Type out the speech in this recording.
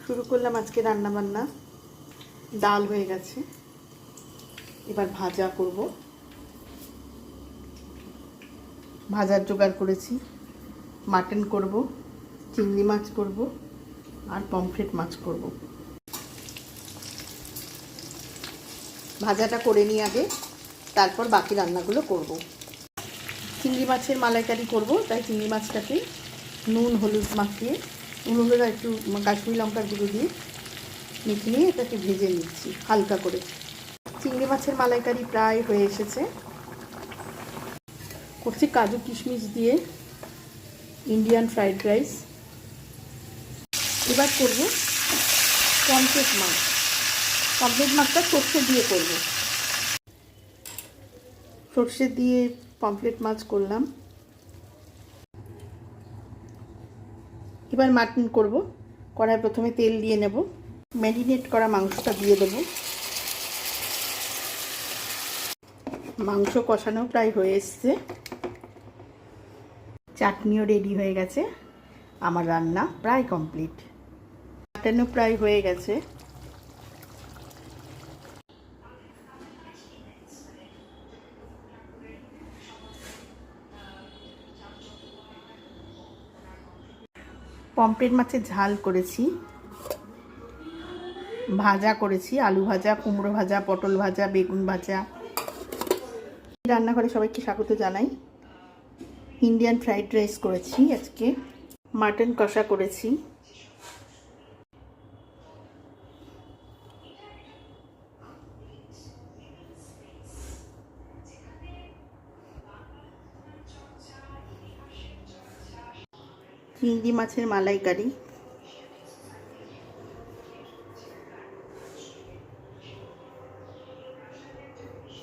শুরু করলাম আজকে রান্না বান্না। ডাল হয়ে গেছে, এবার ভাজা করব। ভাজার জোগাড় করেছি, মাটন করব, চিংড়ি মাছ করব আর পমফ্রেট মাছ করব। ভাজাটা করে নিই আগে, তারপর বাকি রান্নাগুলো করব। চিংড়ি মাছের মালাইকারি করব, তাই চিংড়ি মাছটাকে নুন হলুদ মাখিয়ে, নুন হলুদ আর একটু কাশ্মীরি লঙ্কার গুঁড়ো দিয়ে মেখে নিয়ে এটাকে ভেজে নিচ্ছি হালকা করে। চিংড়ি মাছের মালাইকারি প্রায় হয়ে এসেছে। করছি কাজু কিশমিশ দিয়ে ইন্ডিয়ান ফ্রাইড রাইস। এবার করব পমফ্রেট মাছ। পমফ্রেট মাছটা সর্ষে দিয়ে করব। সর্ষে দিয়ে পমফ্রেট মাছ করলাম। এবার মাটন করব। কড়াই প্রথমে তেল দিয়ে নেব, ম্যারিনেট করা মাংসটা দিয়ে দেব। মাংস কষানো প্রায় হয়ে এসছে, চাটনিও রেডি হয়ে গেছে। আমার রান্না প্রায় কমপ্লিট। মাটনও প্রায় হয়ে গেছে। পমফ্রেট মাছের ঝাল করেছি, ভাজা করেছি, আলু ভাজা, কুমড়ো ভাজা, পটল ভাজা, বেগুন ভাজা। রান্নাঘরে সবাইকে স্বাগত জানাই। ইন্ডিয়ান ফ্রাইড রাইস করেছি আজকে, মাটন কষা করেছি। চিংড়ি মাছের মালাইকারি।